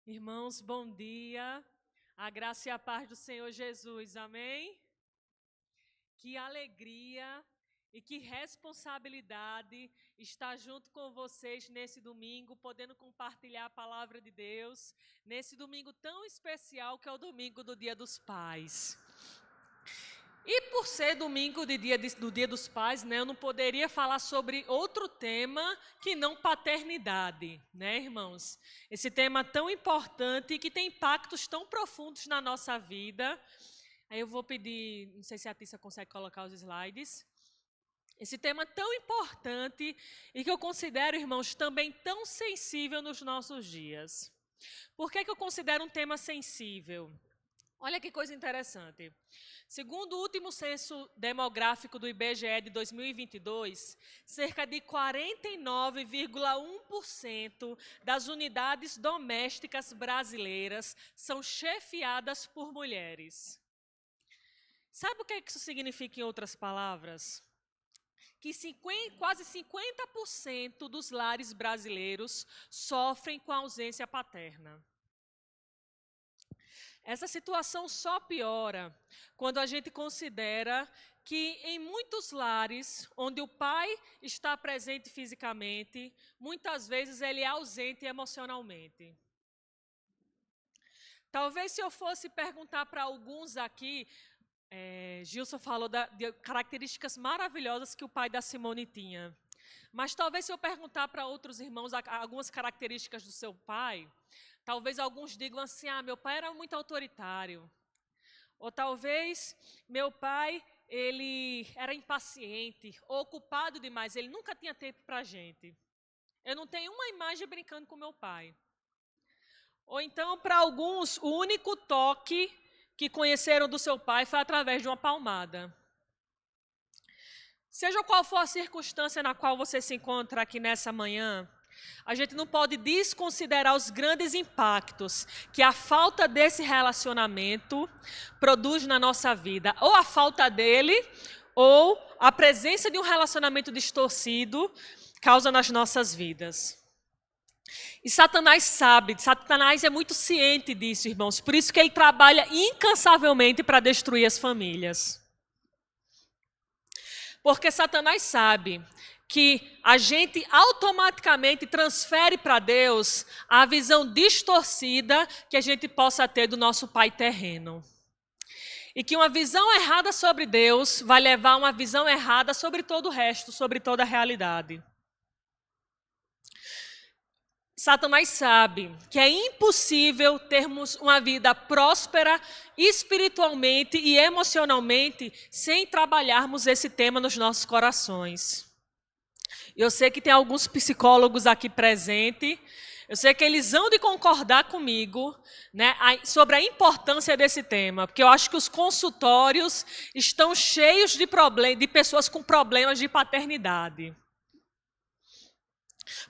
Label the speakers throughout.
Speaker 1: Irmãos, bom dia. A graça e a paz do Senhor Jesus, amém? Que alegria e que responsabilidade estar junto com vocês nesse domingo, podendo compartilhar a palavra de Deus, nesse domingo tão especial que é o domingo do Dia dos Pais. E por ser domingo do Dia dos Pais, né, eu não poderia falar sobre outro tema que não paternidade, né, irmãos? Esse tema tão importante e que tem impactos tão profundos na nossa vida. Aí eu vou pedir, não sei se a Tissa consegue colocar os slides. Esse tema tão importante e que eu considero, irmãos, também tão sensível nos nossos dias. Por que eu considero um tema sensível? Olha que coisa interessante. Segundo o último censo demográfico do IBGE de 2022, cerca de 49,1% das unidades domésticas brasileiras são chefiadas por mulheres. Sabe o que isso significa em outras palavras? Que quase 50% dos lares brasileiros sofrem com a ausência paterna. Essa situação só piora quando a gente considera que em muitos lares, onde o pai está presente fisicamente, muitas vezes ele é ausente emocionalmente. Talvez se eu fosse perguntar para alguns aqui, Gilson falou de características maravilhosas que o pai da Simone tinha. Mas talvez se eu perguntar para outros irmãos algumas características do seu pai, talvez alguns digam assim, meu pai era muito autoritário. Ou talvez meu pai, ele era impaciente, ou ocupado demais, ele nunca tinha tempo para a gente. Eu não tenho uma imagem brincando com meu pai. Ou então, para alguns, o único toque que conheceram do seu pai foi através de uma palmada. Seja qual for a circunstância na qual você se encontra aqui nessa manhã, a gente não pode desconsiderar os grandes impactos que a falta desse relacionamento produz na nossa vida. Ou a falta dele, ou a presença de um relacionamento distorcido causa nas nossas vidas. E Satanás é muito ciente disso, irmãos. Por isso que ele trabalha incansavelmente para destruir as famílias. Porque Satanás sabe que a gente automaticamente transfere para Deus a visão distorcida que a gente possa ter do nosso pai terreno. E que uma visão errada sobre Deus vai levar a uma visão errada sobre todo o resto, sobre toda a realidade. Satanás sabe que é impossível termos uma vida próspera espiritualmente e emocionalmente sem trabalharmos esse tema nos nossos corações. Eu sei que tem alguns psicólogos aqui presentes, eu sei que eles vão de concordar comigo, né, sobre a importância desse tema, porque eu acho que os consultórios estão cheios de pessoas com problemas de paternidade.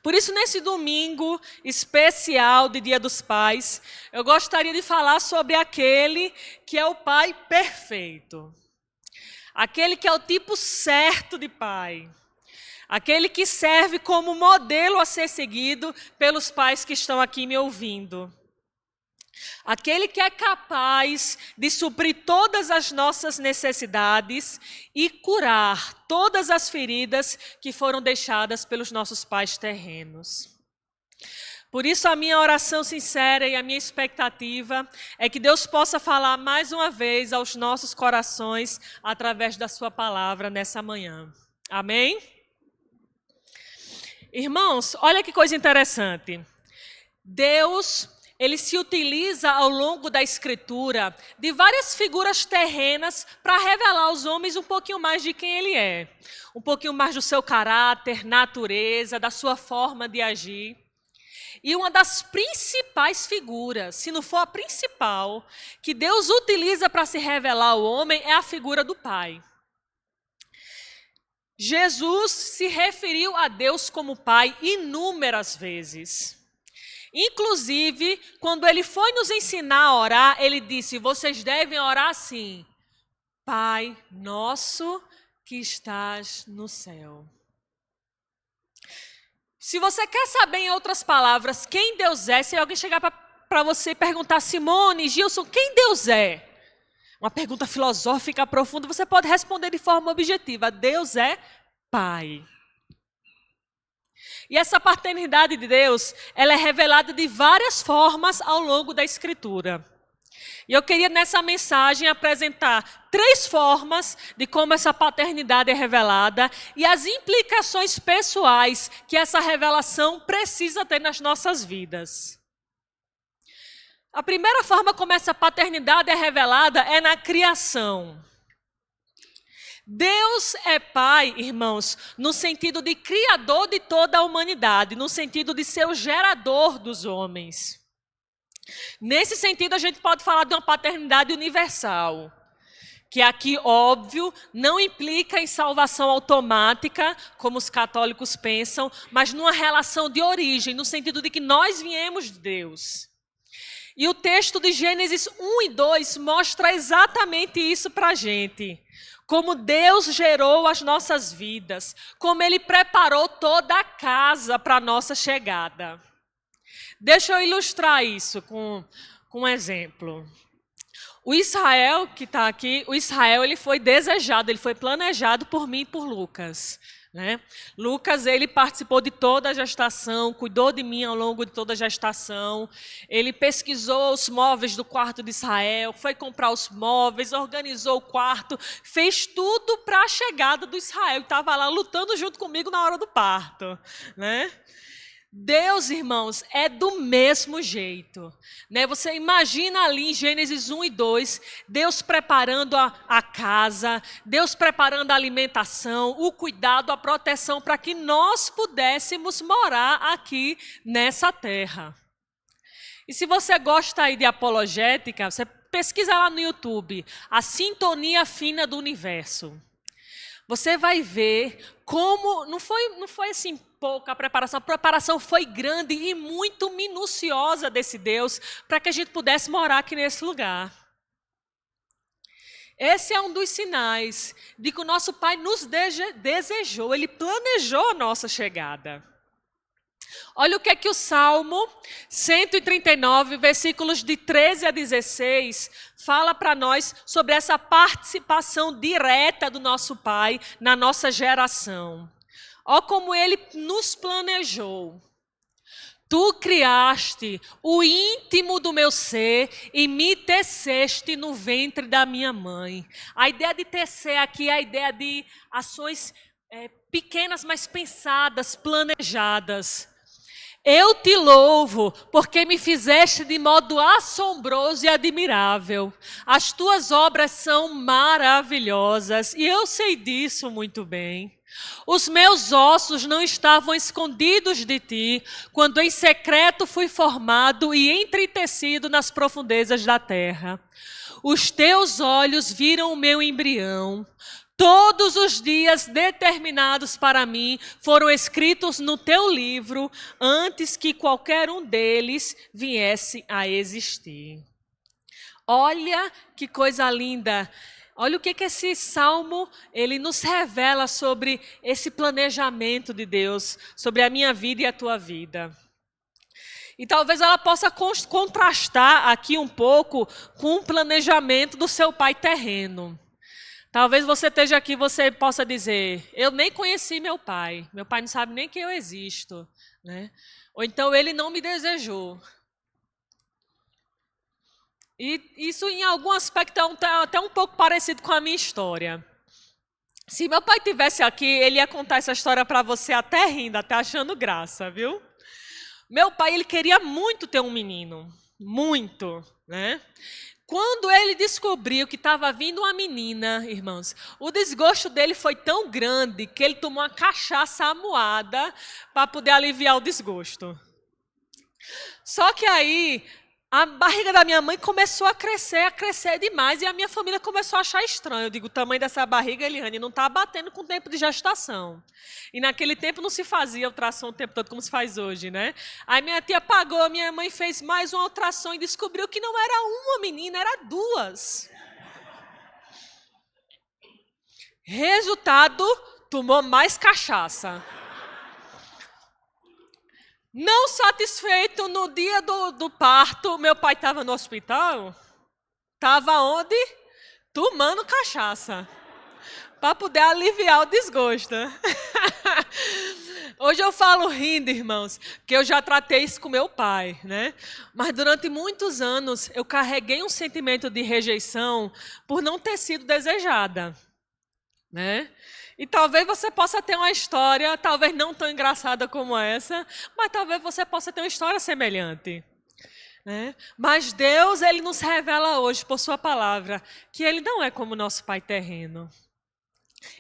Speaker 1: Por isso, nesse domingo especial de Dia dos Pais, eu gostaria de falar sobre aquele que é o pai perfeito. Aquele que é o tipo certo de pai. Aquele que serve como modelo a ser seguido pelos pais que estão aqui me ouvindo. Aquele que é capaz de suprir todas as nossas necessidades e curar todas as feridas que foram deixadas pelos nossos pais terrenos. Por isso, a minha oração sincera e a minha expectativa é que Deus possa falar mais uma vez aos nossos corações através da sua palavra nessa manhã. Amém? Irmãos, olha que coisa interessante. Deus, ele se utiliza ao longo da Escritura de várias figuras terrenas para revelar aos homens um pouquinho mais de quem ele é. Um pouquinho mais do seu caráter, natureza, da sua forma de agir. E uma das principais figuras, se não for a principal, que Deus utiliza para se revelar ao homem é a figura do Pai. Jesus se referiu a Deus como Pai inúmeras vezes. Inclusive, quando ele foi nos ensinar a orar, ele disse, vocês devem orar assim, Pai nosso que estás no céu. Se você quer saber em outras palavras quem Deus é, se alguém chegar para você perguntar, Simone, Gilson, quem Deus é? Uma pergunta filosófica profunda, você pode responder de forma objetiva. Deus é Pai. E essa paternidade de Deus, ela é revelada de várias formas ao longo da Escritura. E eu queria nessa mensagem apresentar 3 formas de como essa paternidade é revelada e as implicações pessoais que essa revelação precisa ter nas nossas vidas. A primeira forma como essa paternidade é revelada é na criação. Deus é Pai, irmãos, no sentido de criador de toda a humanidade, no sentido de ser o gerador dos homens. Nesse sentido, a gente pode falar de uma paternidade universal, que aqui, óbvio, não implica em salvação automática, como os católicos pensam, mas numa relação de origem, no sentido de que nós viemos de Deus. E o texto de Gênesis 1 e 2 mostra exatamente isso para a gente. Como Deus gerou as nossas vidas, como Ele preparou toda a casa para a nossa chegada. Deixa eu ilustrar isso com um exemplo. O Israel que está aqui, o Israel ele foi desejado, ele foi planejado por mim e por Lucas. Né? Lucas, ele participou de toda a gestação, cuidou de mim ao longo de toda a gestação. Ele pesquisou os móveis do quarto de Israel, foi comprar os móveis, organizou o quarto, fez tudo para a chegada do Israel. Estava lá lutando junto comigo na hora do parto. Né? Deus, irmãos, é do mesmo jeito. Né? Você imagina ali em Gênesis 1 e 2, Deus preparando a casa, Deus preparando a alimentação, o cuidado, a proteção para que nós pudéssemos morar aqui nessa terra. E se você gosta aí de apologética, você pesquisa lá no YouTube, a sintonia fina do universo. Você vai ver como não foi assim pouca a preparação foi grande e muito minuciosa desse Deus para que a gente pudesse morar aqui nesse lugar. Esse é um dos sinais de que o nosso Pai nos desejou, Ele planejou a nossa chegada. Olha o que é que o Salmo 139, versículos de 13 a 16, fala para nós sobre essa participação direta do nosso Pai na nossa geração. Ó como Ele nos planejou. Tu criaste o íntimo do meu ser e me teceste no ventre da minha mãe. A ideia de tecer aqui é a ideia de ações pequenas, mas pensadas, planejadas. Eu te louvo, porque me fizeste de modo assombroso e admirável. As tuas obras são maravilhosas, e eu sei disso muito bem. Os meus ossos não estavam escondidos de ti, quando em secreto fui formado e entretecido nas profundezas da terra. Os teus olhos viram o meu embrião. Todos os dias determinados para mim foram escritos no teu livro antes que qualquer um deles viesse a existir. Olha que coisa linda. Olha o que esse salmo ele nos revela sobre esse planejamento de Deus, sobre a minha vida e a tua vida. E talvez ela possa contrastar aqui um pouco com o planejamento do seu pai terreno. Talvez você esteja aqui e você possa dizer, eu nem conheci meu pai não sabe nem que eu existo. Né? Ou então ele não me desejou. E isso em algum aspecto é até um pouco parecido com a minha história. Se meu pai estivesse aqui, ele ia contar essa história para você até rindo, até achando graça, viu? Meu pai, ele queria muito ter um menino, muito, né? Quando ele descobriu que estava vindo uma menina, irmãos, o desgosto dele foi tão grande que ele tomou uma cachaça amuada para poder aliviar o desgosto. Só que aí, a barriga da minha mãe começou a crescer demais, e a minha família começou a achar estranho. Eu digo, o tamanho dessa barriga, Eliane, não está batendo com o tempo de gestação. E naquele tempo não se fazia ultrassom o tempo todo como se faz hoje, né? Aí minha tia pagou, a minha mãe fez mais uma ultrassom e descobriu que não era uma menina, era 2. Resultado, tomou mais cachaça. Não satisfeito, no dia do parto, meu pai estava no hospital. Estava onde? Tomando cachaça. Para poder aliviar o desgosto. Hoje eu falo rindo, irmãos, que eu já tratei isso com meu pai, né? Mas durante muitos anos eu carreguei um sentimento de rejeição por não ter sido desejada, né? E talvez você possa ter uma história, talvez não tão engraçada como essa, mas talvez você possa ter uma história semelhante. Né? Mas Deus, Ele nos revela hoje, por sua palavra, que Ele não é como nosso pai terreno.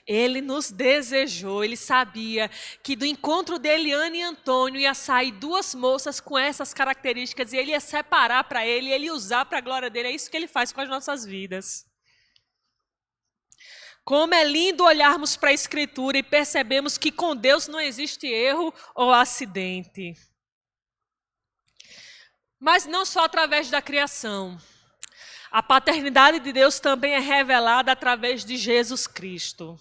Speaker 1: Ele nos desejou, Ele sabia que do encontro de Eliane e Antônio ia sair duas moças com essas características e Ele ia separar para Ele, Ele ia usar para a glória dEle. É isso que Ele faz com as nossas vidas. Como é lindo olharmos para a Escritura e percebemos que com Deus não existe erro ou acidente. Mas não só através da criação. A paternidade de Deus também é revelada através de Jesus Cristo.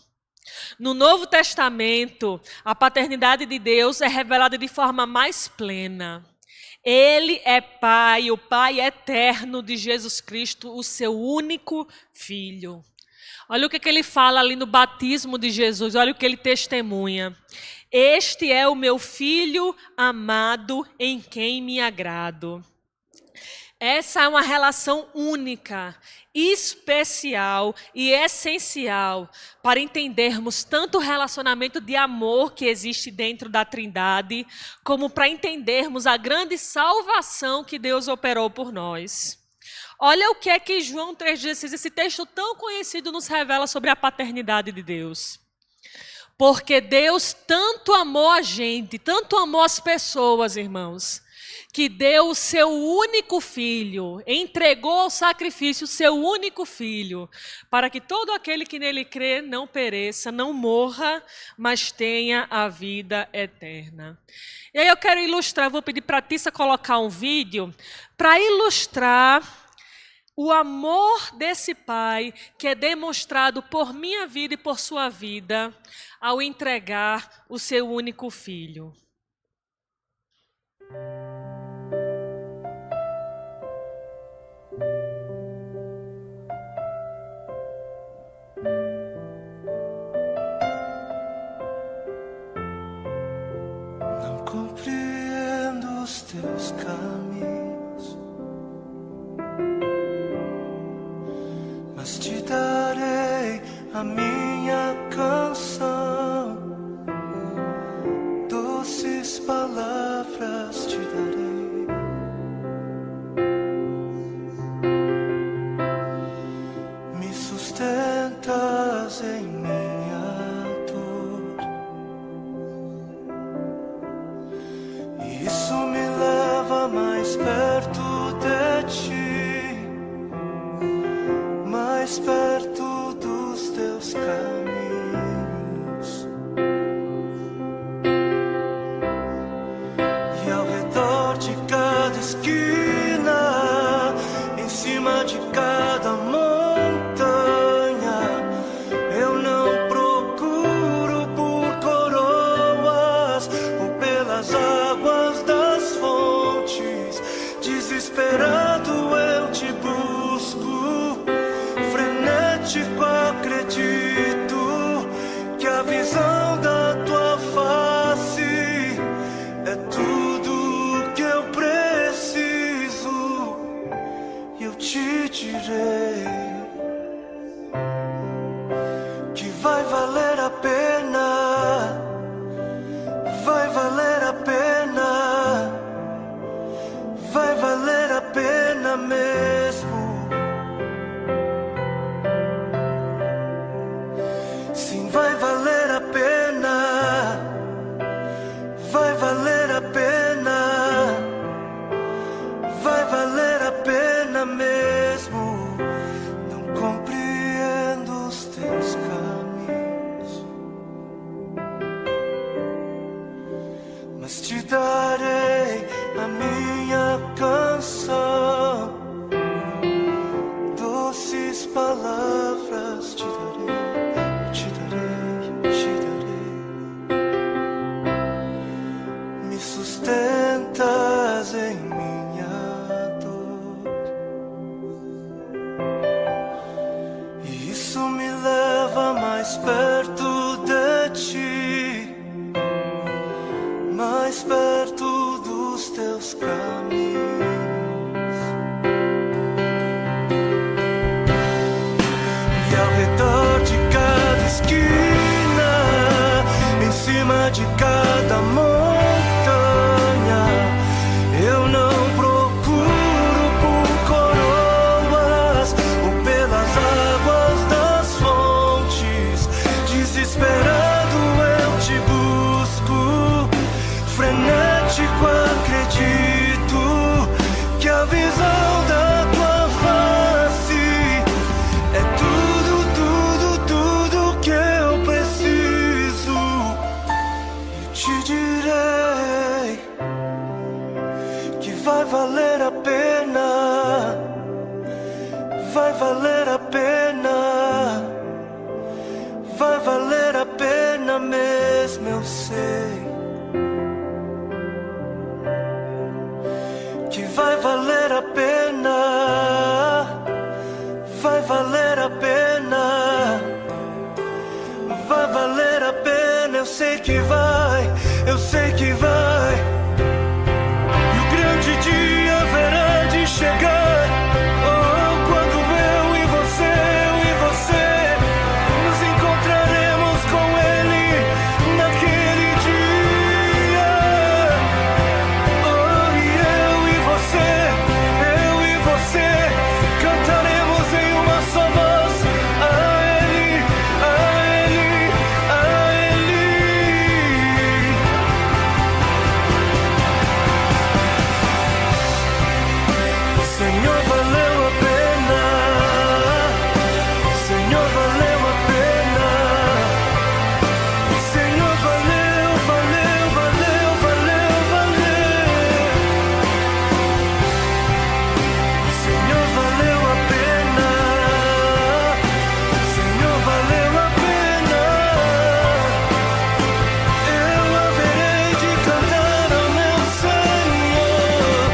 Speaker 1: No Novo Testamento, a paternidade de Deus é revelada de forma mais plena. Ele é Pai, o Pai eterno de Jesus Cristo, o seu único Filho. Olha o que ele fala ali no batismo de Jesus, olha o que ele testemunha. Este é o meu Filho amado em quem me agrado. Essa é uma relação única, especial e essencial para entendermos tanto o relacionamento de amor que existe dentro da Trindade, como para entendermos a grande salvação que Deus operou por nós. Olha o que é que João 3,16, esse texto tão conhecido, nos revela sobre a paternidade de Deus. Porque Deus tanto amou a gente, tanto amou as pessoas, irmãos, que deu o seu único filho, entregou ao sacrifício o seu único filho, para que todo aquele que nele crê não pereça, não morra, mas tenha a vida eterna. E aí eu quero ilustrar, vou pedir para a Tissa colocar um vídeo, para ilustrar o amor desse Pai que é demonstrado por minha vida e por sua vida ao entregar o seu único filho.
Speaker 2: Não compreendo os teus caminhos, mas te darei a minha canção, doces palavras te darei, me sustentas em minha dor, e isso me leva mais perto de ti, mais perto dos teus caminhos. E ao redor de cada esquina, em cima de cada montanha, eu não procuro por coroas ou pelas águas das fontes. Desesperado eu te busco, frenético acredito que a visão da tua face é tudo que eu preciso. E eu te direi que vai valer a pena, vai valer a pena, vai valer a pena mesmo. Sim, vai valer a pena, vai valer a pena, vai valer a pena mesmo. mais perto de ti, mais perto dos teus caminhos. E ao redor de cada esquina, em cima de cada montanha, eu não procuro por coroas ou pelas águas das fontes. Desesperado eu te busco, frenético acredito que a visão da tua face é tudo que eu preciso. E te direi que vai valer a pena, vai valer a pena, vai valer a pena mesmo, eu sei. Que vai valer a pena, vai valer a pena, vai valer a pena, eu sei que vai, eu sei que vai. E o grande dia haverá de chegar, oh, quando eu e você nos encontraremos com Ele naquele dia. Oh, e eu e você cantaremos em uma só voz a Ele, a Ele, a Ele. Senhor, valeu a pena, Senhor, valeu a pena, Senhor, valeu, valeu, valeu, valeu, valeu. Senhor, valeu a pena, Senhor, valeu a pena. Eu haverei de cantar ao meu Senhor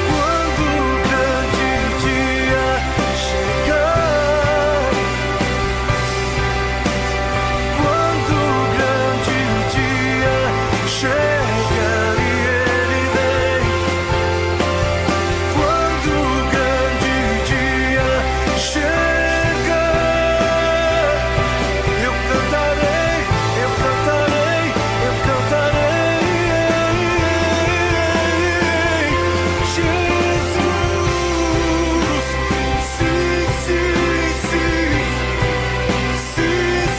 Speaker 2: quando o grande dia chegar. Quando o grande dia chegar e Ele vem. Quando o grande dia chegar, eu cantarei, eu cantarei, eu cantarei. Jesus, sim, sim, sim, sim,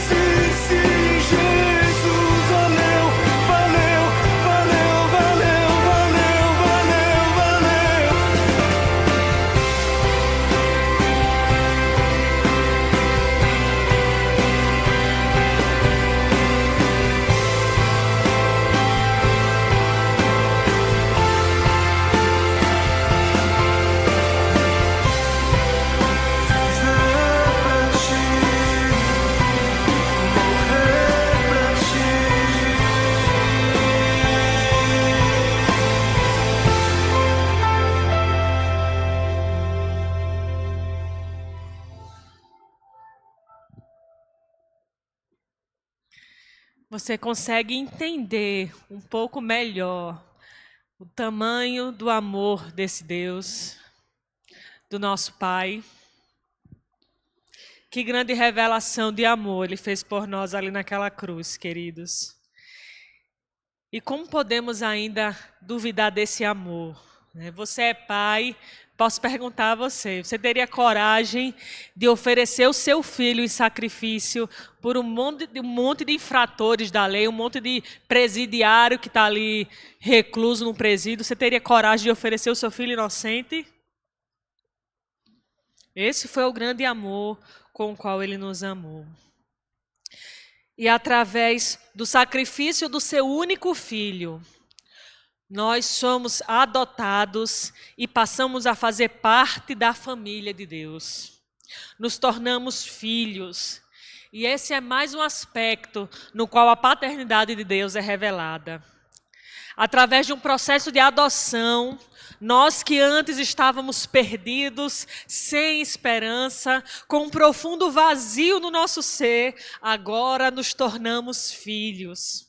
Speaker 2: sim, sim, Jesus, valeu, valeu, valeu, valeu, valeu, valeu, valeu. Viver pra ti, morrer pra ti.
Speaker 1: Você consegue entender um pouco melhor o tamanho do amor desse Deus, do nosso Pai? Que grande revelação de amor Ele fez por nós ali naquela cruz, queridos. E como podemos ainda duvidar desse amor, né? Você é pai, posso perguntar a você, você teria coragem de oferecer o seu filho em sacrifício por um monte de infratores da lei, um monte de presidiário que está ali recluso no presídio? Você teria coragem de oferecer o seu filho inocente? Esse foi o grande amor com o qual Ele nos amou. E através do sacrifício do seu único filho, nós somos adotados e passamos a fazer parte da família de Deus. Nos tornamos filhos. E esse é mais um aspecto no qual a paternidade de Deus é revelada. Através de um processo de adoção, Nós que antes estávamos perdidos, sem esperança, com um profundo vazio no nosso ser, agora nos tornamos filhos.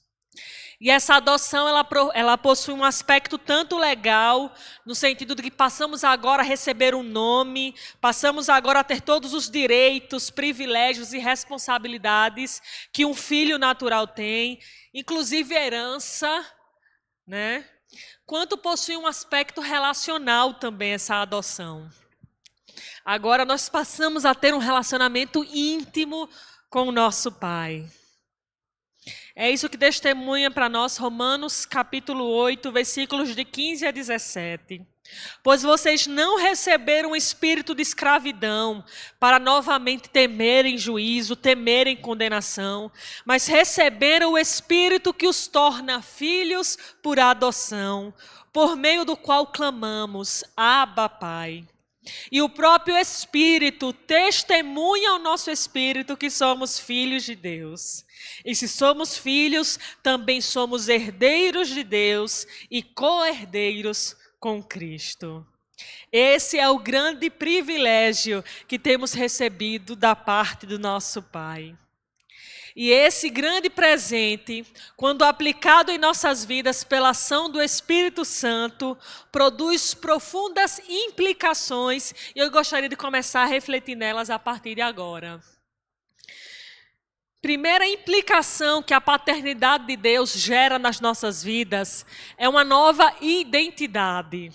Speaker 1: E essa adoção, ela possui um aspecto tanto legal, no sentido de que passamos agora a receber um nome, passamos agora a ter todos os direitos, privilégios e responsabilidades que um filho natural tem, inclusive herança, né? Quanto possui um aspecto relacional também essa adoção. Agora nós passamos a ter um relacionamento íntimo com o nosso Pai. É isso que testemunha para nós Romanos capítulo 8, versículos de 15 a 17. Pois vocês não receberam um espírito de escravidão para novamente temerem juízo, temerem condenação, mas receberam o espírito que os torna filhos por adoção, por meio do qual clamamos, Abba, Pai. E o próprio Espírito testemunha ao nosso espírito que somos filhos de Deus. E se somos filhos, também somos herdeiros de Deus e co-herdeiros com Cristo. Esse é o grande privilégio que temos recebido da parte do nosso Pai. E esse grande presente, quando aplicado em nossas vidas pela ação do Espírito Santo, produz profundas implicações, e eu gostaria de começar a refletir nelas a partir de agora. Primeira implicação que a paternidade de Deus gera nas nossas vidas é uma nova identidade.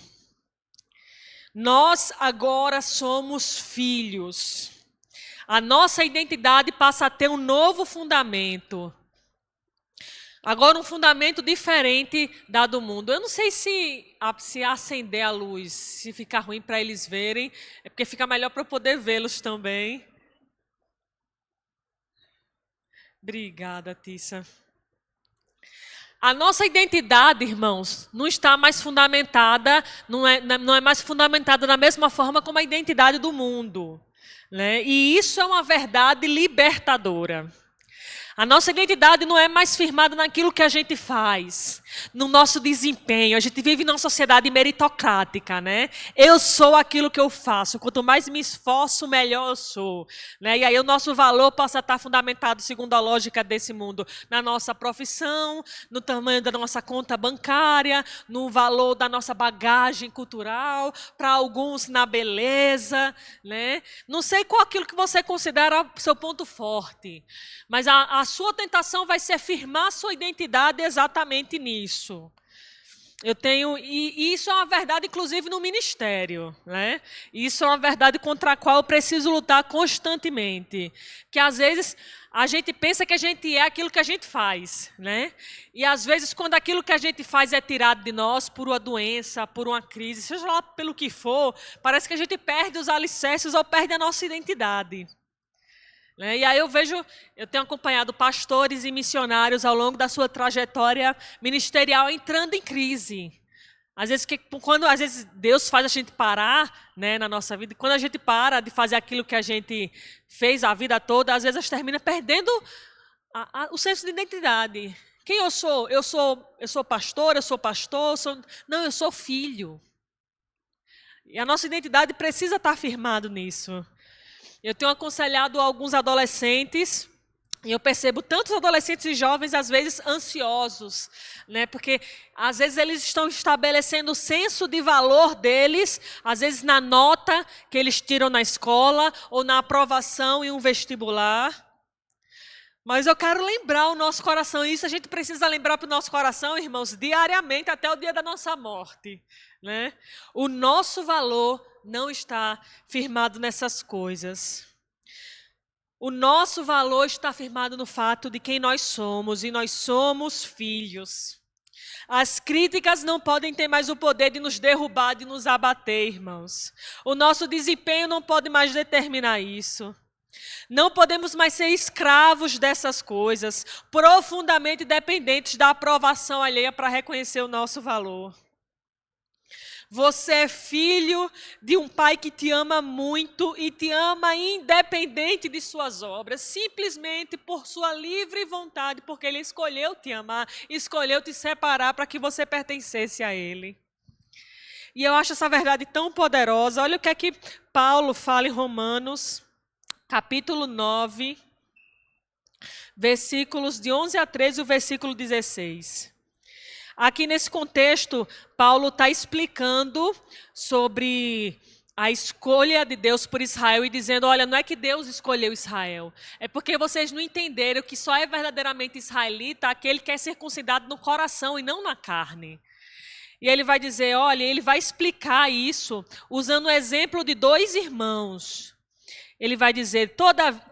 Speaker 1: Nós agora somos filhos. A nossa identidade passa a ter um novo fundamento. Agora um fundamento diferente da do mundo. Eu não sei se acender a luz, se ficar ruim para eles verem, é porque fica melhor para eu poder vê-los também. Obrigada, Tissa. A nossa identidade, irmãos, não está mais fundamentada, não é mais fundamentada da mesma forma como a identidade do mundo. Né? E isso é uma verdade libertadora. A nossa identidade não é mais firmada naquilo que a gente faz, no nosso desempenho. A gente vive numa sociedade meritocrática, né? Eu sou aquilo que eu faço. Quanto mais me esforço, melhor eu sou. Né? E aí o nosso valor passa a estar fundamentado, segundo a lógica desse mundo, na nossa profissão, no tamanho da nossa conta bancária, no valor da nossa bagagem cultural, para alguns na beleza. Né? Não sei qual aquilo que você considera seu ponto forte, mas a sua tentação vai ser firmar a sua identidade exatamente nisso. E isso é uma verdade, inclusive, no ministério. Né? Isso é uma verdade contra a qual eu preciso lutar constantemente. Que às vezes a gente pensa que a gente é aquilo que a gente faz. Né? E às vezes, quando aquilo que a gente faz é tirado de nós por uma doença, por uma crise, seja lá pelo que for, parece que a gente perde os alicerces ou perde a nossa identidade. E aí eu tenho acompanhado pastores e missionários ao longo da sua trajetória ministerial entrando em crise. Às vezes Deus faz a gente parar, né, na nossa vida, e quando a gente para de fazer aquilo que a gente fez a vida toda, às vezes a gente termina perdendo o senso de identidade. Quem eu sou? Eu sou pastor, Não, eu sou filho. E a nossa identidade precisa estar firmada nisso. Eu tenho aconselhado alguns adolescentes, e eu percebo tantos adolescentes e jovens, às vezes, ansiosos, né? Porque, às vezes, eles estão estabelecendo o senso de valor deles, às vezes, na nota que eles tiram na escola, ou na aprovação em um vestibular. Mas eu quero lembrar o nosso coração, e isso a gente precisa lembrar para o nosso coração, irmãos, diariamente, até o dia da nossa morte. Né? O nosso valor não está firmado nessas coisas. O nosso valor está firmado no fato de quem nós somos, e nós somos filhos. As críticas não podem ter mais o poder de nos derrubar, de nos abater, irmãos. O nosso desempenho não pode mais determinar isso. Não podemos mais ser escravos dessas coisas, profundamente dependentes da aprovação alheia para reconhecer o nosso valor. Você é filho de um pai que te ama muito e te ama independente de suas obras, simplesmente por sua livre vontade, porque ele escolheu te amar, escolheu te separar para que você pertencesse a ele. E eu acho essa verdade tão poderosa. Olha o que é que Paulo fala em Romanos, capítulo 9, versículos de 11 a 13 e o versículo 16. Aqui nesse contexto, Paulo está explicando sobre a escolha de Deus por Israel e dizendo, olha, não é que Deus escolheu Israel, é porque vocês não entenderam que só é verdadeiramente israelita aquele que é circuncidado no coração e não na carne. E ele vai dizer, olha, ele vai explicar isso usando o exemplo de dois irmãos. Ele vai dizer,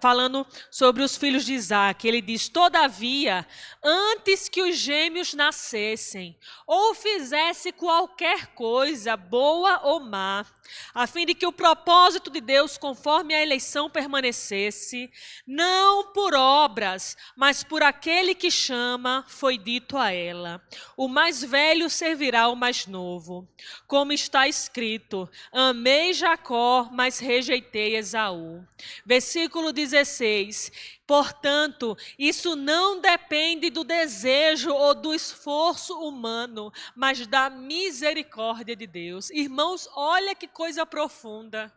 Speaker 1: falando sobre os filhos de Isaac, ele diz, todavia, antes que os gêmeos nascessem, ou fizesse qualquer coisa, boa ou má, a fim de que o propósito de Deus, conforme a eleição, permanecesse, não por obras, mas por aquele que chama, foi dito a ela, o mais velho servirá ao mais novo. Como está escrito, amei Jacó, mas rejeitei Esaú. Versículo 16, portanto, isso não depende do desejo ou do esforço humano, mas da misericórdia de Deus. Irmãos, olha que coisa profunda.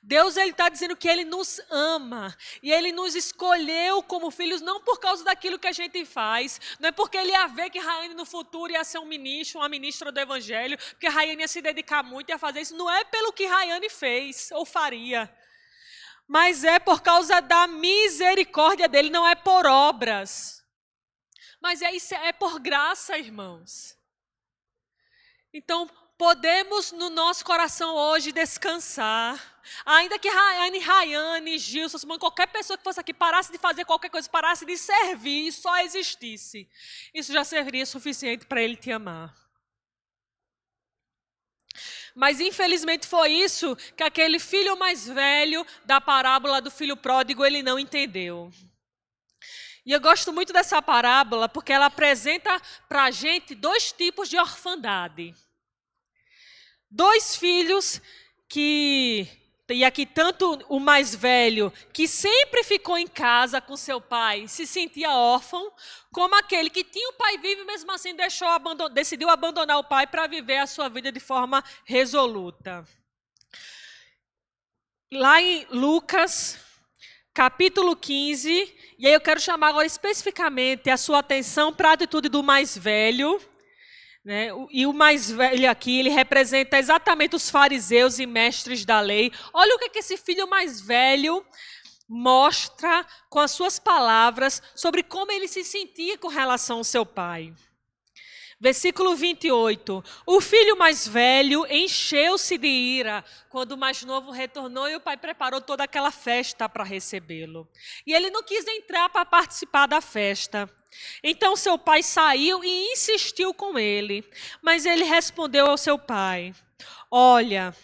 Speaker 1: Deus está dizendo que Ele nos ama e Ele nos escolheu como filhos não por causa daquilo que a gente faz, não é porque Ele ia ver que Raiane no futuro ia ser um ministro, uma ministra do Evangelho, porque Raiane ia se dedicar muito e ia fazer isso, não é pelo que Raiane fez ou faria, mas é por causa da misericórdia dEle, não é por obras, mas é por graça, irmãos. Então, podemos no nosso coração hoje descansar. Ainda que Raiane, Gilson, qualquer pessoa que fosse aqui parasse de fazer qualquer coisa, parasse de servir e só existisse, isso já seria suficiente para Ele te amar. Mas infelizmente foi isso que aquele filho mais velho da parábola do filho pródigo, ele não entendeu. E eu gosto muito dessa parábola porque ela apresenta para a gente dois tipos de orfandade. Dois filhos que, e aqui tanto o mais velho, que sempre ficou em casa com seu pai, se sentia órfão, como aquele que tinha o pai vivo e mesmo assim decidiu abandonar o pai para viver a sua vida de forma resoluta. Lá em Lucas, capítulo 15, e aí eu quero chamar agora especificamente a sua atenção para a atitude do mais velho, né? E o mais velho aqui, ele representa exatamente os fariseus e mestres da lei. Olha o que esse filho mais velho mostra com as suas palavras sobre como ele se sentia com relação ao seu pai. Versículo 28. O filho mais velho encheu-se de ira quando o mais novo retornou e o pai preparou toda aquela festa para recebê-lo. E ele não quis entrar para participar da festa. Então seu pai saiu e insistiu com ele. Mas ele respondeu ao seu pai, olha,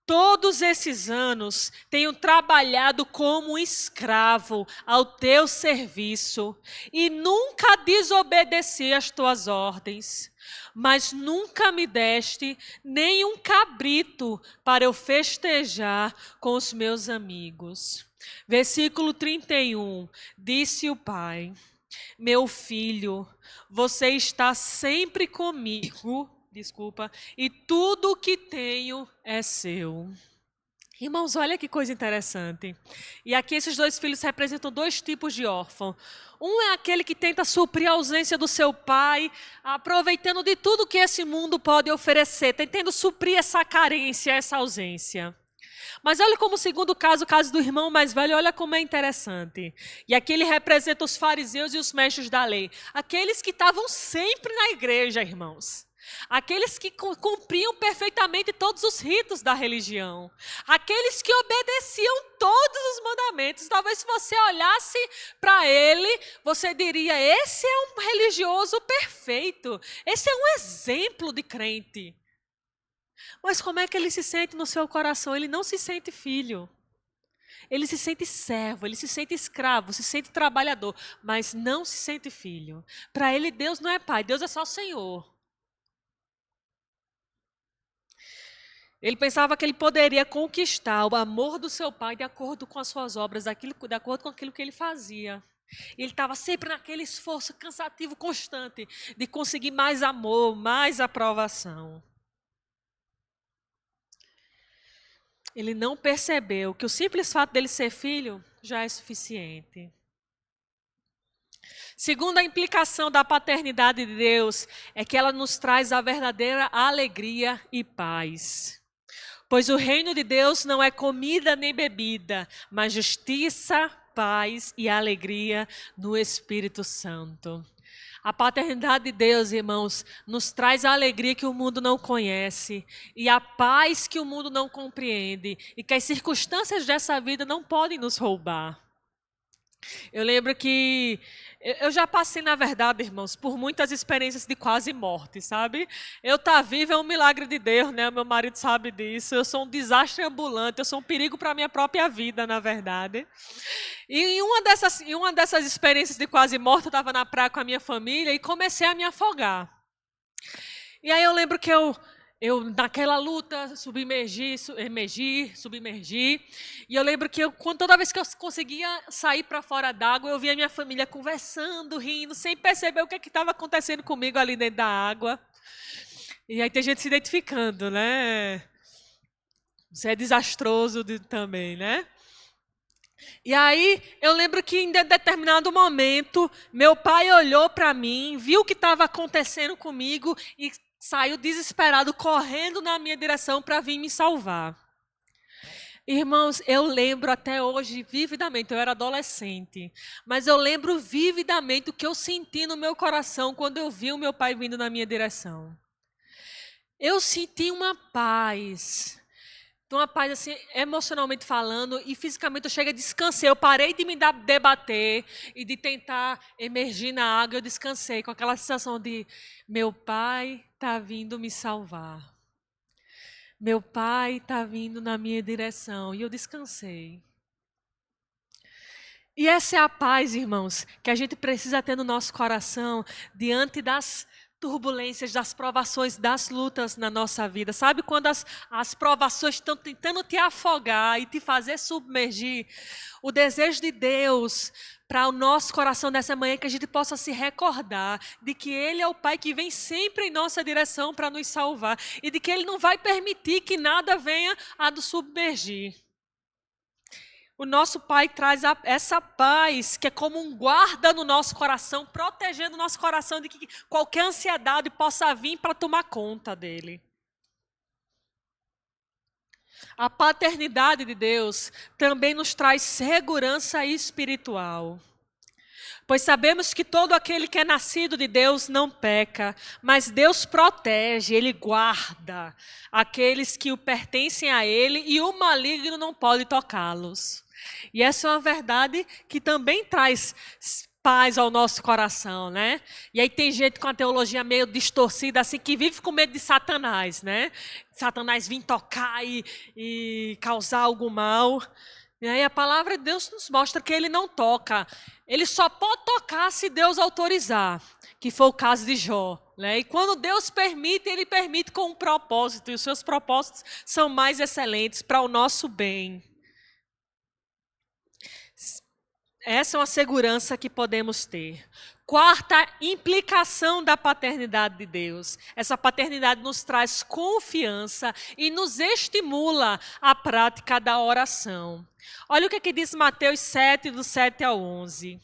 Speaker 1: todos esses anos tenho trabalhado como um escravo ao teu serviço e nunca desobedeci às tuas ordens, mas nunca me deste nem um cabrito para eu festejar com os meus amigos. Versículo 31, disse o pai, meu filho, você está sempre comigo, e tudo o que tenho é seu. Irmãos, olha que coisa interessante. E aqui esses dois filhos representam dois tipos de órfão. Um é aquele que tenta suprir a ausência do seu pai, aproveitando de tudo que esse mundo pode oferecer, tentando suprir essa carência, essa ausência. Mas olha como o segundo caso, o caso do irmão mais velho, olha como é interessante. E aqui ele representa os fariseus e os mestres da lei. Aqueles que estavam sempre na igreja, irmãos. Aqueles que cumpriam perfeitamente todos os ritos da religião. Aqueles que obedeciam todos os mandamentos. Talvez se você olhasse para ele, você diria, esse é um religioso perfeito. Esse é um exemplo de crente. Mas como é que ele se sente no seu coração? Ele não se sente filho. Ele se sente servo, ele se sente escravo, se sente trabalhador, mas não se sente filho. Para ele, Deus não é pai, Deus é só o Senhor. Ele pensava que ele poderia conquistar o amor do seu pai de acordo com as suas obras, de acordo com aquilo que ele fazia. Ele estava sempre naquele esforço cansativo constante de conseguir mais amor, mais aprovação. Ele não percebeu que o simples fato dele ser filho já é suficiente. Segunda implicação da paternidade de Deus é que ela nos traz a verdadeira alegria e paz. Pois o reino de Deus não é comida nem bebida, mas justiça, paz e alegria no Espírito Santo. A paternidade de Deus, irmãos, nos traz a alegria que o mundo não conhece e a paz que o mundo não compreende e que as circunstâncias dessa vida não podem nos roubar. Eu lembro que eu já passei, na verdade, irmãos, por muitas experiências de quase morte, sabe? Eu estar viva é um milagre de Deus, né? Meu marido sabe disso. Eu sou um desastre ambulante, eu sou um perigo para a minha própria vida, na verdade. E em uma dessas experiências de quase morte, eu estava na praia com a minha família e comecei a me afogar. E aí eu lembro que eu naquela luta, submergi, e eu lembro que toda vez que eu conseguia sair para fora d'água, eu via minha família conversando, rindo, sem perceber o que estava acontecendo comigo ali dentro da água. E aí tem gente se identificando, né? Você é desastroso também, né? E aí eu lembro que em determinado momento, meu pai olhou para mim, viu o que estava acontecendo comigo e saiu desesperado, correndo na minha direção para vir me salvar. Irmãos, eu lembro até hoje vividamente, eu era adolescente, mas eu lembro vividamente o que eu senti no meu coração quando eu vi o meu pai vindo na minha direção. Eu senti uma paz assim, emocionalmente falando e fisicamente eu cheguei a descansei. Eu parei de me debater e de tentar emergir na água, eu descansei com aquela sensação de meu pai está vindo me salvar. Meu pai está vindo na minha direção e eu descansei. E essa é a paz, irmãos, que a gente precisa ter no nosso coração diante das turbulências, das provações, das lutas na nossa vida. Sabe quando as provações estão tentando te afogar e te fazer submergir? O desejo de Deus para o nosso coração nessa manhã é que a gente possa se recordar de que Ele é o Pai que vem sempre em nossa direção para nos salvar e de que Ele não vai permitir que nada venha a nos submergir. O nosso Pai traz essa paz que é como um guarda no nosso coração, protegendo o nosso coração de que qualquer ansiedade possa vir para tomar conta dele. A paternidade de Deus também nos traz segurança espiritual. Pois sabemos que todo aquele que é nascido de Deus não peca, mas Deus protege, Ele guarda aqueles que o pertencem a Ele e o maligno não pode tocá-los. E essa é uma verdade que também traz paz ao nosso coração, né? E aí tem gente com a teologia meio distorcida, assim, que vive com medo de Satanás, né? Satanás vir tocar e causar algum mal. E aí a palavra de Deus nos mostra que Ele não toca. Ele só pode tocar se Deus autorizar, que foi o caso de Jó. Né? E quando Deus permite, Ele permite com um propósito. E os seus propósitos são mais excelentes para o nosso bem. Essa é uma segurança que podemos ter. Quarta implicação da paternidade de Deus. Essa paternidade nos traz confiança e nos estimula à prática da oração. Olha o que diz Mateus 7, do 7 ao 11.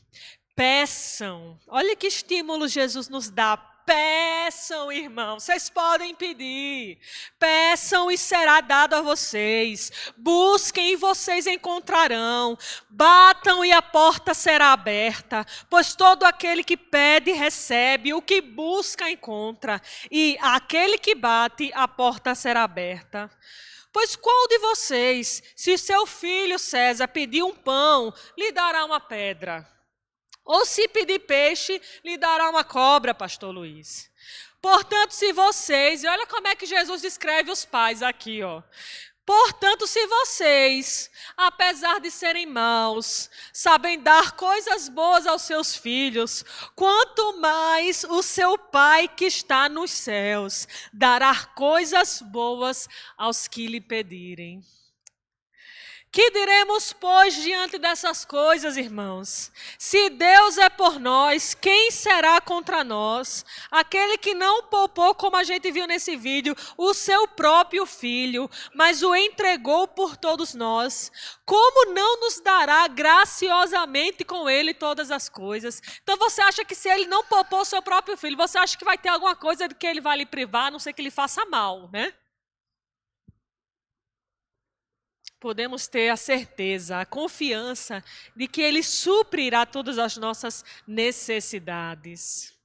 Speaker 1: Peçam. Olha que estímulo Jesus nos dá. Peçam, irmãos, vocês podem pedir. Peçam e será dado a vocês. Busquem e vocês encontrarão. Batam e a porta será aberta. Pois todo aquele que pede, recebe. O que busca, encontra. E aquele que bate, a porta será aberta. Pois qual de vocês, se seu filho César pedir um pão, lhe dará uma pedra? Ou se pedir peixe, lhe dará uma cobra, pastor Luiz. Portanto, se vocês, e olha como é que Jesus descreve os pais aqui, ó. Portanto, se vocês, apesar de serem maus, sabem dar coisas boas aos seus filhos, quanto mais o seu Pai que está nos céus dará coisas boas aos que lhe pedirem. Que diremos, pois, diante dessas coisas, irmãos? Se Deus é por nós, quem será contra nós? Aquele que não poupou, como a gente viu nesse vídeo, o seu próprio filho, mas o entregou por todos nós. Como não nos dará graciosamente com ele todas as coisas? Então você acha que se ele não poupou o seu próprio filho, você acha que vai ter alguma coisa de que ele vai lhe privar, a não ser que ele faça mal, né? Podemos ter a certeza, a confiança de que Ele suprirá todas as nossas necessidades.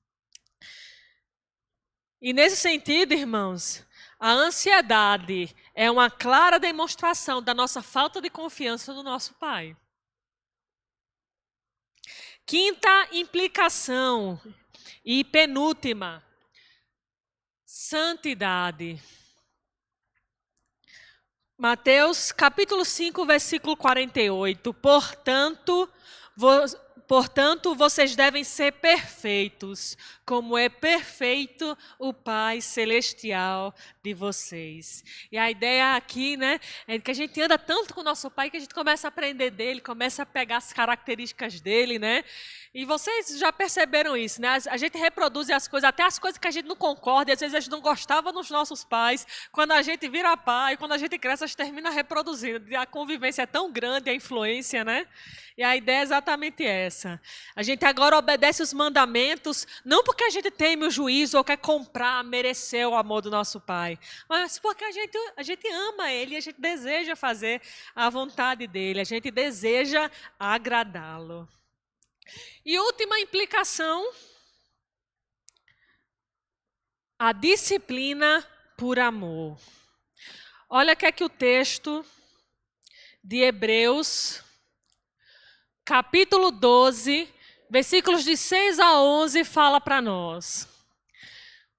Speaker 1: E nesse sentido, irmãos, a ansiedade é uma clara demonstração da nossa falta de confiança no nosso Pai. Quinta implicação e penúltima, santidade. Mateus capítulo 5, versículo 48. Portanto, vocês devem ser perfeitos, como é perfeito o Pai Celestial de vocês. E a ideia aqui, né, é que a gente anda tanto com o nosso Pai que a gente começa a aprender dele, começa a pegar as características dele, né? E vocês já perceberam isso, né? A gente reproduz as coisas, até as coisas que a gente não concorda, e às vezes a gente não gostava nos nossos pais. Quando a gente vira pai, quando a gente cresce, a gente termina reproduzindo. A convivência é tão grande, a influência, né? E a ideia é exatamente essa. A gente agora obedece os mandamentos, não porque a gente teme o juízo ou quer comprar, merecer o amor do nosso pai, mas porque a gente ama ele e a gente deseja fazer a vontade dele, a gente deseja agradá-lo. E última implicação, a disciplina por amor. Olha o que é que o texto de Hebreus, capítulo 12, versículos de 6 a 11, fala para nós.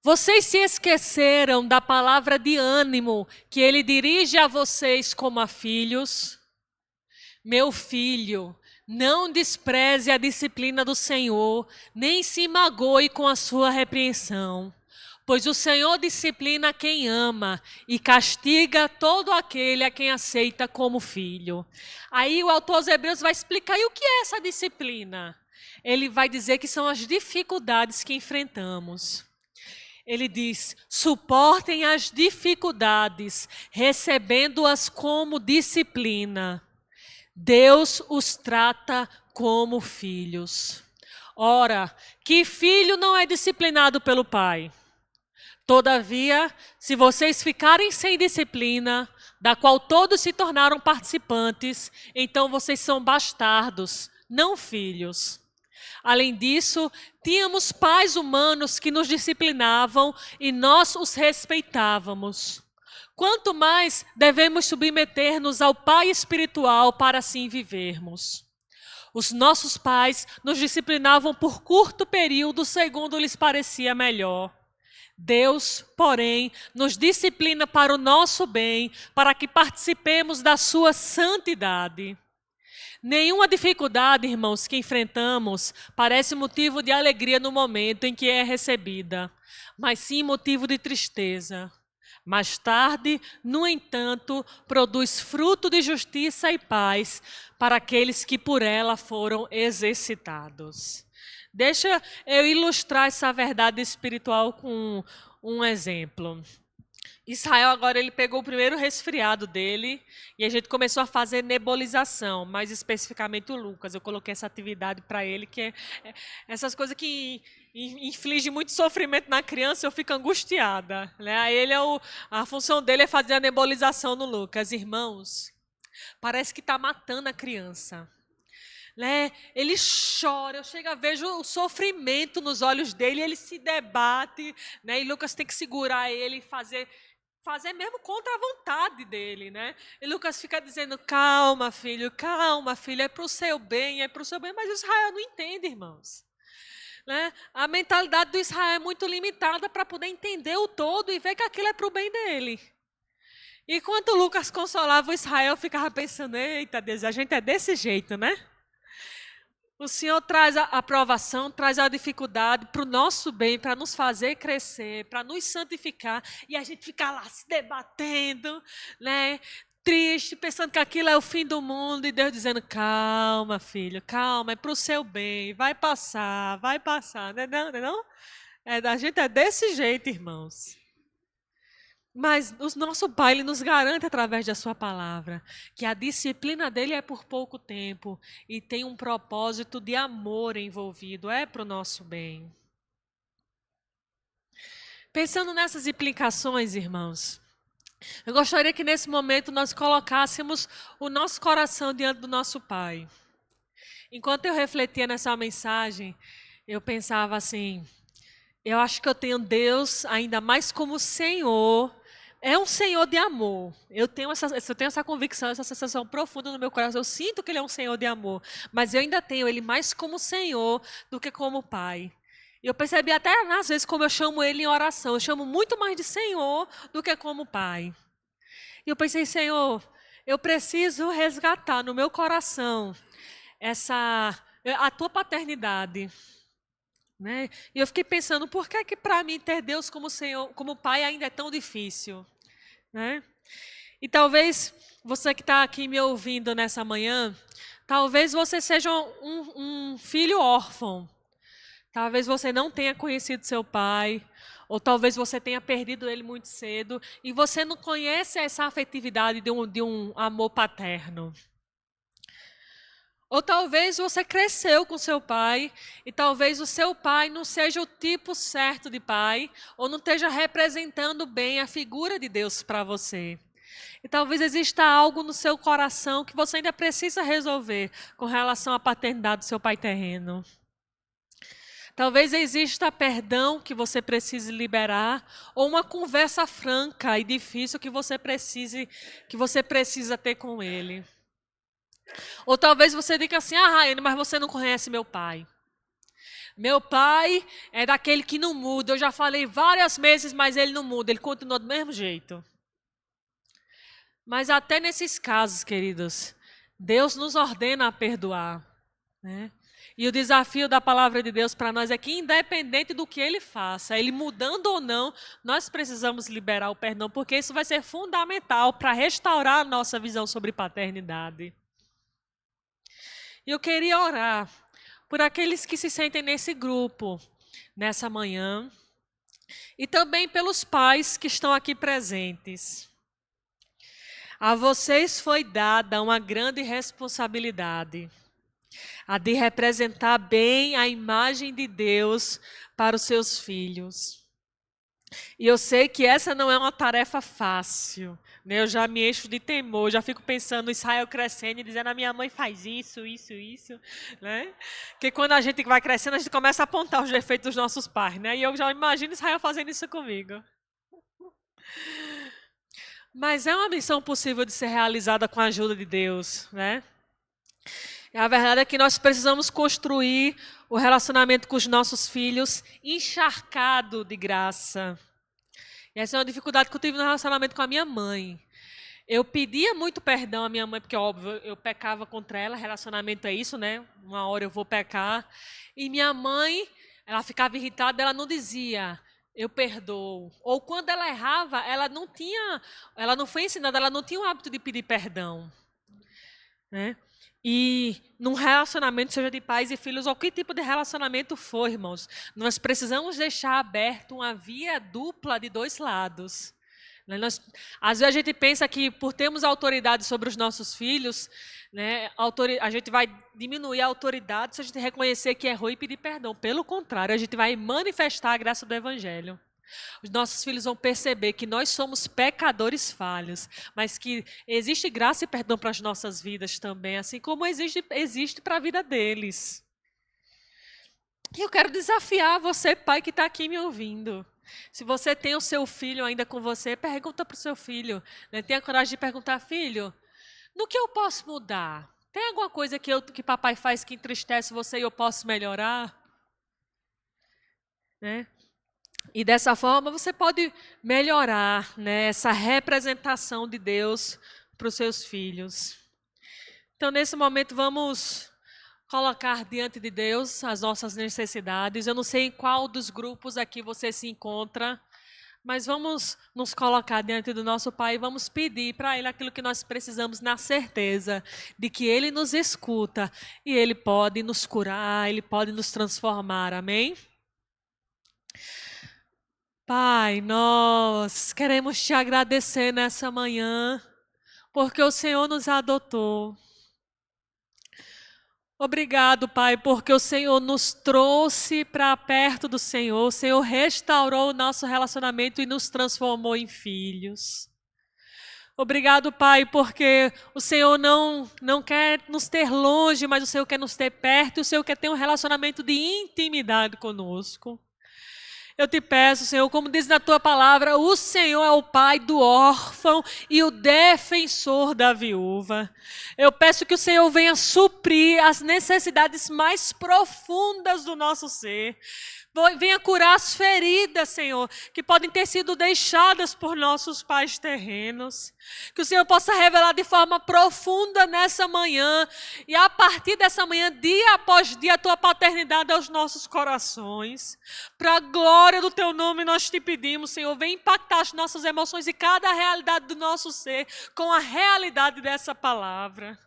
Speaker 1: Vocês se esqueceram da palavra de ânimo que ele dirige a vocês como a filhos? Meu filho, não despreze a disciplina do Senhor, nem se magoe com a sua repreensão. Pois o Senhor disciplina quem ama e castiga todo aquele a quem aceita como filho. Aí o autor aos Hebreus vai explicar, e o que é essa disciplina? Ele vai dizer que são as dificuldades que enfrentamos. Ele diz, suportem as dificuldades, recebendo-as como disciplina. Deus os trata como filhos. Ora, que filho não é disciplinado pelo pai? Todavia, se vocês ficarem sem disciplina, da qual todos se tornaram participantes, então vocês são bastardos, não filhos. Além disso, tínhamos pais humanos que nos disciplinavam e nós os respeitávamos. Quanto mais devemos submeter-nos ao Pai espiritual para assim vivermos. Os nossos pais nos disciplinavam por curto período, segundo lhes parecia melhor. Deus, porém, nos disciplina para o nosso bem, para que participemos da sua santidade. Nenhuma dificuldade, irmãos, que enfrentamos parece motivo de alegria no momento em que é recebida, mas sim motivo de tristeza. Mais tarde, no entanto, produz fruto de justiça e paz para aqueles que por ela foram exercitados. Deixa eu ilustrar essa verdade espiritual com um exemplo. Israel agora ele pegou o primeiro resfriado dele e a gente começou a fazer nebulização, mais especificamente o Lucas. Eu coloquei essa atividade para ele, que é essas coisas que infligem muito sofrimento na criança, eu fico angustiada, né? Aí a função dele é fazer a nebulização no Lucas. Irmãos, parece que está matando a criança. Né? Ele chora, eu chego a ver o sofrimento nos olhos dele, ele se debate, né? E Lucas tem que segurar ele e fazer mesmo contra a vontade dele, né? E Lucas fica dizendo, calma filho, é para o seu bem, mas Israel não entende, irmãos. Né? A mentalidade do Israel é muito limitada para poder entender o todo e ver que aquilo é para o bem dele. E quando Lucas consolava o Israel, eu ficava pensando, eita Deus, a gente é desse jeito, né? O Senhor traz a provação, traz a dificuldade para o nosso bem, para nos fazer crescer, para nos santificar, e a gente fica lá se debatendo, né? triste, pensando que aquilo é o fim do mundo, e Deus dizendo, calma, filho, calma, é para o seu bem, vai passar, não é não? Não é não? A gente é desse jeito, irmãos. Mas o nosso Pai, Ele nos garante através da sua palavra, que a disciplina dEle é por pouco tempo, e tem um propósito de amor envolvido, é para o nosso bem. Pensando nessas implicações, irmãos, eu gostaria que nesse momento nós colocássemos o nosso coração diante do nosso Pai. Enquanto eu refletia nessa mensagem, eu pensava assim, eu acho que eu tenho Deus ainda mais como Senhor, é um Senhor de amor. Eu tenho essa convicção, essa sensação profunda no meu coração, eu sinto que Ele é um Senhor de amor, mas eu ainda tenho Ele mais como Senhor do que como Pai. E eu percebi até às vezes como eu chamo Ele em oração, eu chamo muito mais de Senhor do que como Pai. E eu pensei, Senhor, eu preciso resgatar no meu coração a Tua paternidade. Né? E eu fiquei pensando, por que para mim ter Deus como Senhor, como Pai ainda é tão difícil? Né? E talvez você que está aqui me ouvindo nessa manhã, talvez você seja um filho órfão. Talvez você não tenha conhecido seu pai, ou talvez você tenha perdido ele muito cedo, e você não conhece essa afetividade de um amor paterno. Ou talvez você cresceu com seu pai, e talvez o seu pai não seja o tipo certo de pai, ou não esteja representando bem a figura de Deus para você. E talvez exista algo no seu coração que você ainda precisa resolver com relação à paternidade do seu pai terreno. Talvez exista perdão que você precise liberar, ou uma conversa franca e difícil que você precisa ter com ele. Ou talvez você diga assim, Raiane, mas você não conhece meu pai. Meu pai é daquele que não muda. Eu já falei várias vezes, mas ele não muda, ele continua do mesmo jeito. Mas até nesses casos, queridos, Deus nos ordena a perdoar, né? E o desafio da palavra de Deus para nós é que, independente do que Ele faça, Ele mudando ou não, nós precisamos liberar o perdão, porque isso vai ser fundamental para restaurar a nossa visão sobre paternidade. E eu queria orar por aqueles que se sentem nesse grupo, nessa manhã, e também pelos pais que estão aqui presentes. A vocês foi dada uma grande responsabilidade, a de representar bem a imagem de Deus para os seus filhos. E eu sei que essa não é uma tarefa fácil, né? Eu já me encho de temor, já fico pensando no Israel crescendo e dizendo, a minha mãe faz isso, né? Porque quando a gente vai crescendo, a gente começa a apontar os defeitos dos nossos pais, né? E eu já imagino Israel fazendo isso comigo. Mas é uma missão possível de ser realizada com a ajuda de Deus, né? E a verdade é que nós precisamos construir o relacionamento com os nossos filhos encharcado de graça. E essa é uma dificuldade que eu tive no relacionamento com a minha mãe. Eu pedia muito perdão à minha mãe, porque, óbvio, eu pecava contra ela, relacionamento é isso, né? Uma hora eu vou pecar. E minha mãe, ela ficava irritada, ela não dizia, eu perdoo. Ou quando ela errava, ela não foi ensinada, ela não tinha o hábito de pedir perdão, né? E num relacionamento, seja de pais e filhos, ou que tipo de relacionamento for, irmãos, nós precisamos deixar aberto uma via dupla de dois lados. Às vezes a gente pensa que por termos autoridade sobre os nossos filhos, né, a gente vai diminuir a autoridade se a gente reconhecer que errou e pedir perdão. Pelo contrário, a gente vai manifestar a graça do Evangelho. Os nossos filhos vão perceber que nós somos pecadores falhos, mas que existe graça e perdão para as nossas vidas também, assim como existe para a vida deles. E eu quero desafiar você, pai, que está aqui me ouvindo. Se você tem o seu filho ainda com você, pergunta para o seu filho. Né? Tenha coragem de perguntar, filho, no que eu posso mudar? Tem alguma coisa que papai faz que entristece você e eu posso melhorar? Né? E dessa forma você pode melhorar, né, essa representação de Deus para os seus filhos. Então, nesse momento, vamos colocar diante de Deus as nossas necessidades. Eu não sei em qual dos grupos aqui você se encontra, Mas vamos nos colocar diante do nosso Pai e vamos pedir para Ele aquilo que nós precisamos, na certeza de que Ele nos escuta e Ele pode nos curar, Ele pode nos transformar. Amém? Pai, nós queremos Te agradecer nessa manhã, porque o Senhor nos adotou. Obrigado, Pai, porque o Senhor nos trouxe para perto do Senhor. O Senhor restaurou o nosso relacionamento e nos transformou em filhos. Obrigado, Pai, porque o Senhor não quer nos ter longe, mas o Senhor quer nos ter perto. E o Senhor quer ter um relacionamento de intimidade conosco. Eu te peço, Senhor, como diz na Tua palavra, o Senhor é o Pai do órfão e o defensor da viúva. Eu peço que o Senhor venha suprir as necessidades mais profundas do nosso ser. Venha curar as feridas, Senhor, que podem ter sido deixadas por nossos pais terrenos. Que o Senhor possa revelar de forma profunda nessa manhã e a partir dessa manhã, dia após dia, a Tua paternidade aos nossos corações. Para a glória do Teu nome nós te pedimos, Senhor, vem impactar as nossas emoções e cada realidade do nosso ser com a realidade dessa palavra.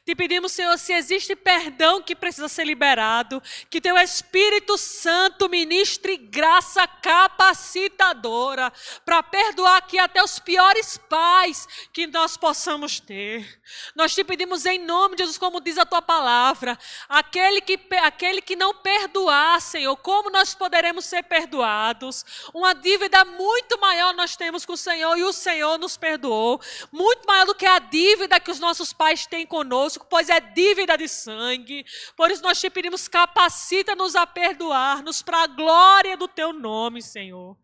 Speaker 1: Te pedimos, Senhor, se existe perdão que precisa ser liberado, que Teu Espírito Santo ministre graça capacitadora para perdoar aqui até os piores pais que nós possamos ter. Nós te pedimos em nome de Jesus, como diz a Tua palavra, aquele que não perdoar, Senhor, como nós poderemos ser perdoados? Uma dívida muito maior nós temos com o Senhor e o Senhor nos perdoou, muito maior do que a dívida que os nossos pais têm conosco, pois é dívida de sangue. Por isso nós te pedimos, capacita-nos a perdoar-nos para a glória do Teu nome, Senhor.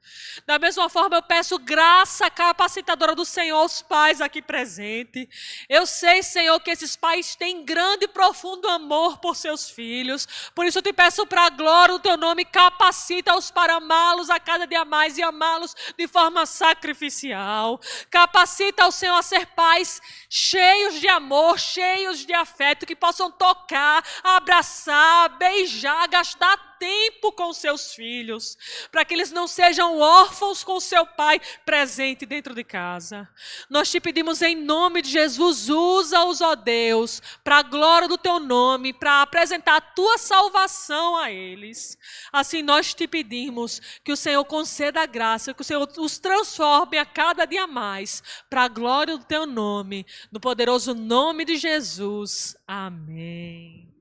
Speaker 1: Da mesma forma eu peço graça capacitadora do Senhor aos pais aqui presentes. Eu sei, Senhor, que esses pais têm grande e profundo amor por seus filhos. Por isso eu te peço para a glória do Teu nome, capacita-os para amá-los a cada dia mais e amá-los de forma sacrificial. Capacita o Senhor a ser pais cheios de amor, cheios de afeto, que possam tocar, abraçar, beijar, gastar tempo com seus filhos, para que eles não sejam órfãos com seu pai presente dentro de casa. Nós te pedimos em nome de Jesus, usa-os, ó Deus, para a glória do Teu nome, para apresentar a Tua salvação a eles. Assim nós te pedimos que o Senhor conceda a graça, que o Senhor os transforme a cada dia mais, para a glória do Teu nome, no poderoso nome de Jesus. Amém.